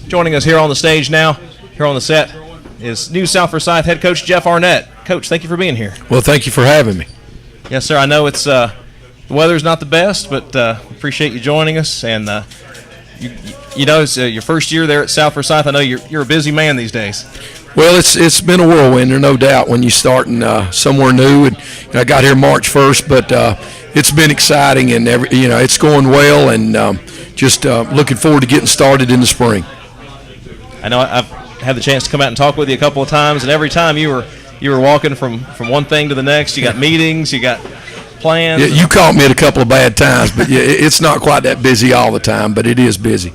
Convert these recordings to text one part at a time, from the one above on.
Joining us here on the stage now, here on the set, is new South Forsyth head coach Jeff Arnett. Coach, thank you for being here. Well, thank you for having me. Yes, sir. I know it's the weather's not the best, but appreciate you joining us. And it's your first year there at South Forsyth. I know you're a busy man these days. Well, it's been a whirlwind, there's no doubt, when you starting somewhere new. And I got here March 1st, but it's been exciting, and it's going well, and just looking forward to getting started in the spring. I know I've had the chance to come out and talk with you a couple of times, and every time you were walking from one thing to the next. You got meetings, you got plans. Yeah, you caught me at a couple of bad times, but yeah, it's not quite that busy all the time, but it is busy.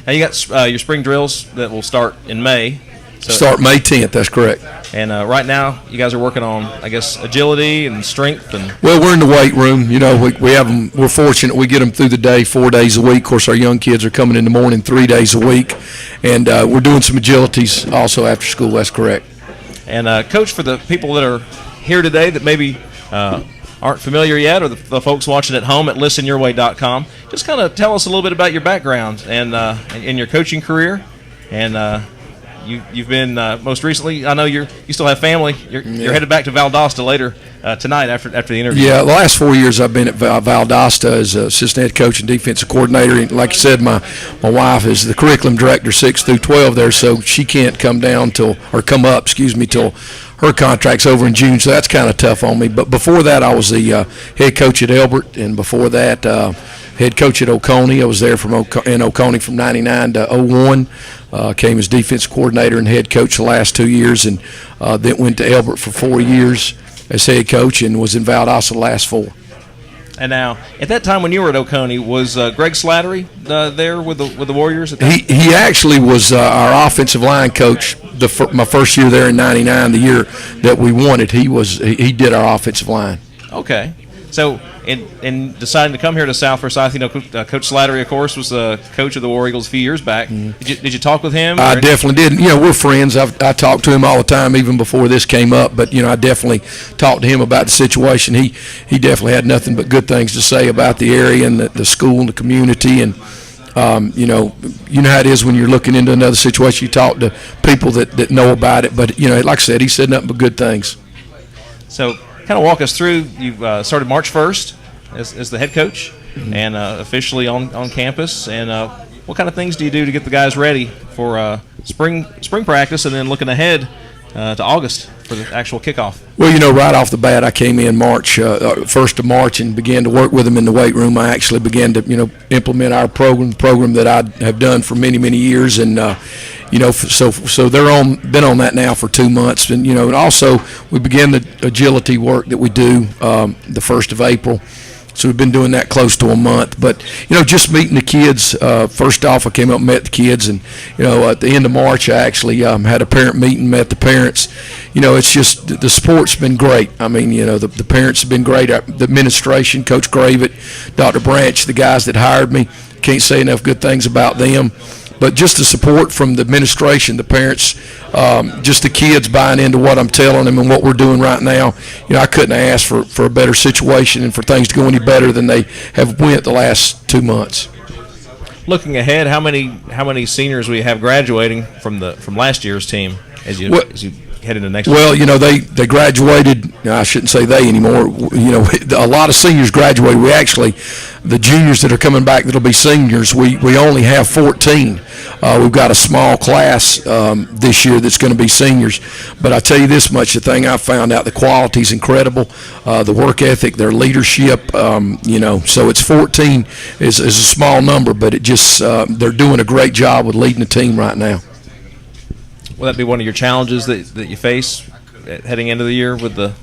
Now you got your spring drills that will start in May. Start May 10th, that's correct. And right now, you guys are working on, I guess, agility and strength. Well, we're in the weight room. We have them. We're fortunate. We get them through the day 4 days a week. Of course, our young kids are coming in the morning 3 days a week. And we're doing some agilities also after school. That's correct. And, Coach, for the people that are here today that maybe aren't familiar yet, or the folks watching at home at listenyourway.com, just kind of tell us a little bit about your background and in your coaching career. And You've been most recently. I know you still have family. You're headed back to Valdosta later tonight after the interview. Yeah, the last 4 years I've been at Valdosta as assistant head coach and defensive coordinator. And like you said, my wife is the curriculum director 6 through 12 there, so she can't come up till her contract's over in June. So that's kind of tough on me. But before that, I was the head coach at Elbert, and before that, head coach at Oconee. I was there in Oconee from '99 to '01. Came as defense coordinator and head coach the last 2 years, and then went to Elbert for 4 years as head coach, and was in Valdosta the last 4. And now, at that time when you were at Oconee, was Greg Slattery there with the Warriors? He actually was our offensive line coach my first year there in '99, the year that we won it. He did our offensive line. Okay. So, in deciding to come here to South Forsyth, Coach Slattery, of course, was the coach of the War Eagles a few years back. Mm-hmm. Did you talk with him? I definitely did. We're friends. I talked to him all the time, even before this came up. But I definitely talked to him about the situation. He definitely had nothing but good things to say about the area and the school and the community. And you know how it is when you're looking into another situation. You talk to people that know about it. But like I said, he said nothing but good things. So, kind of walk us through. You started March 1st as the head coach, mm-hmm. and officially on campus. And what kind of things do you do to get the guys ready for spring practice, and then looking ahead to August for the actual kickoff? Well, right off the bat, I came in March 1st of March, and began to work with them in the weight room. I actually began to implement our program that I have done for many years, and so they're been on that now for 2 months, and and also we began the agility work that we do the 1st of April. So we've been doing that close to a month. But just meeting the kids. First off, I came up and met the kids, and at the end of March, I actually had a parent meeting, met the parents. It's just the support's been great. I mean, the parents have been great. The administration, Coach Gravett, Dr. Branch, the guys that hired me, can't say enough good things about them. But just the support from the administration, the parents, just the kids buying into what I'm telling them and what we're doing right now. I couldn't ask for a better situation and for things to go any better than they have went the last 2 months. Looking ahead, how many seniors we have graduating from last year's team as you head into next year? Well, they graduated. I shouldn't say they anymore. A lot of seniors graduated. We actually, the juniors that are coming back that'll be seniors, we only have 14. We've got a small class this year that's going to be seniors. But I tell you this much, the thing I found out, the quality's incredible, the work ethic, their leadership, so it's 14 is a small number, but it just, they're doing a great job with leading the team right now. Will that be one of your challenges that you face heading into the year with the?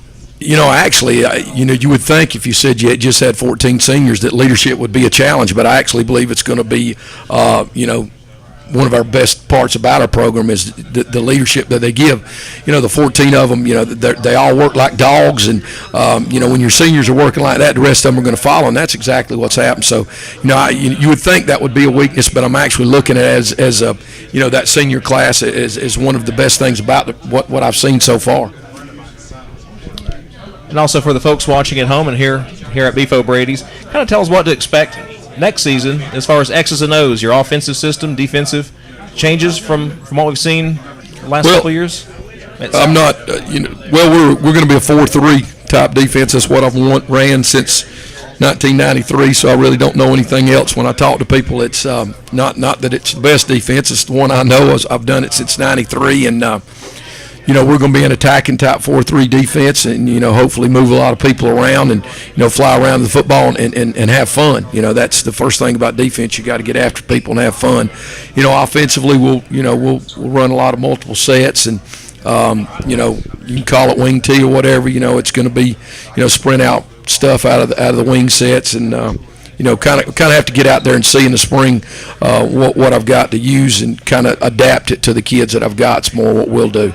Actually, you would think if you said you just had 14 seniors that leadership would be a challenge, but I actually believe it's going to be, one of our best parts about our program is the leadership that they give. The 14 of them, they all work like dogs, and when your seniors are working like that, the rest of them are going to follow, and that's exactly what's happened. So, you would think that would be a weakness, but I'm actually looking at it as that senior class is one of the best things about what I've seen so far. And also for the folks watching at home and here at Beef O'Brady's, kind of tell us what to expect next season as far as X's and O's, your offensive system, defensive changes from what we've seen the last couple of years? I'm not, we're going to be a 4-3 type defense. That's what I've ran since 1993, so I really don't know anything else. When I talk to people, it's not that it's the best defense. It's the one I know. I've done it since 93, and we're going to be an attacking type 4-3 defense, and hopefully move a lot of people around and fly around the football and have fun. That's the first thing about defense. You got to get after people and have fun. Offensively, we'll run a lot of multiple sets, and you can call it wing tee or whatever. It's going to be sprint out stuff out of the wing sets, and kind of have to get out there and see in the spring what I've got to use and kind of adapt it to the kids that I've got. It's more what we'll do.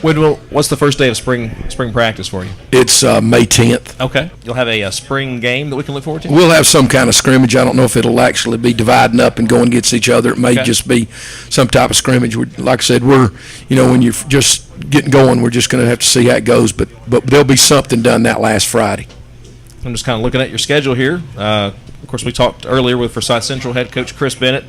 What's the first day of spring practice for you? It's May 10th. Okay. You'll have a spring game that we can look forward to? We'll have some kind of scrimmage. I don't know if it'll actually be dividing up and going against each other. It may just be some type of scrimmage. Like I said, when you're just getting going, we're just going to have to see how it goes. But there'll be something done that last Friday. I'm just kind of looking at your schedule here. Of course, we talked earlier with Forsyth Central head coach Chris Bennett.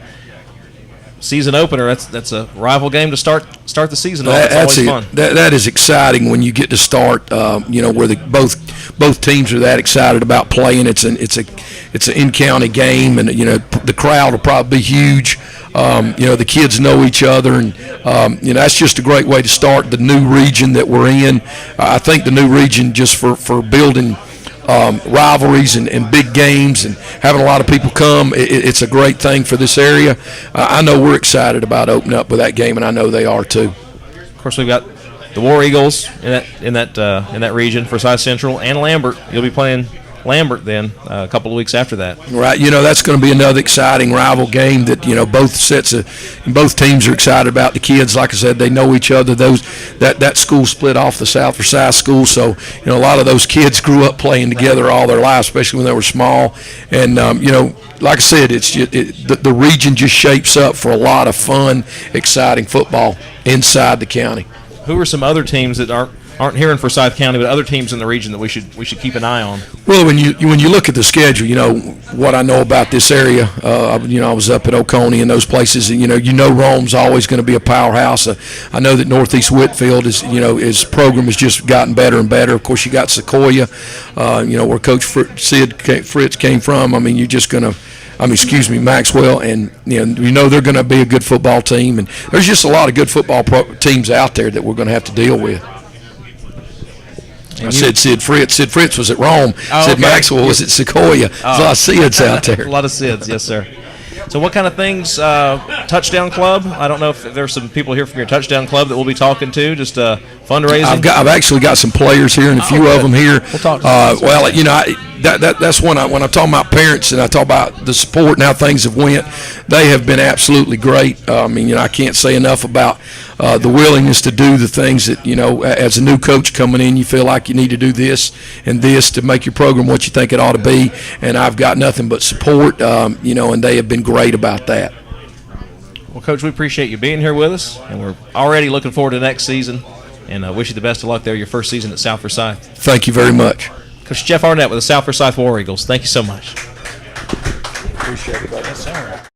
Season opener, that's a rival game to start the season off. That's always fun. That is exciting when you get to start. Where both teams are that excited about playing. It's an in-county game, and the crowd will probably be huge. The kids know each other, and that's just a great way to start the new region that we're in. I think the new region, just for building rivalries and big games and having a lot of people come, it's a great thing for this area. I know we're excited about opening up with that game, and I know they are too. Of course, we've got the War Eagles in that region, Forsyth Central, and Lambert. You'll be playing Lambert then a couple of weeks after that. Right, that's going to be another exciting rival game that both teams are excited about. The kids, like I said, they know each other. That school split off the South Forsyth school, so a lot of those kids grew up playing together all their lives, especially when they were small. And like I said, the region just shapes up for a lot of fun, exciting football inside the county. Who are some other teams that aren't here in Forsyth County, but other teams in the region that we should keep an eye on? Well, when you look at the schedule, what I know about this area. I was up at Oconee and those places, and Rome's always going to be a powerhouse. I know that Northeast Whitfield his program has just gotten better and better. Of course, you got Sequoia, where Coach Fritz came from. I mean, Maxwell, and they're going to be a good football team, and there's just a lot of good football teams out there that we're going to have to deal with. I said Sid Fritz. Sid Fritz was at Rome. Sid Maxwell was at Sequoia. There's a lot of Sids out there. A lot of Sids, yes, sir. So what kind of things, Touchdown Club? I don't know if there's some people here from your Touchdown Club that we'll be talking to, just fundraising. I've actually got some players here and a few of them here. We'll talk to that's when I'm talking about parents and I talk about the support and how things have went. They have been absolutely great. I can't say enough about the willingness to do the things that, as a new coach coming in, you feel like you need to do this and this to make your program what you think it ought to be. And I've got nothing but support, and they have been great about that. Well, Coach, we appreciate you being here with us, and we're already looking forward to next season, and wish you the best of luck there, your first season at South Forsyth. Thank you very much. Coach Jeff Arnett with the South Forsyth War Eagles. Thank you so much. Appreciate it, buddy. Yes, sir.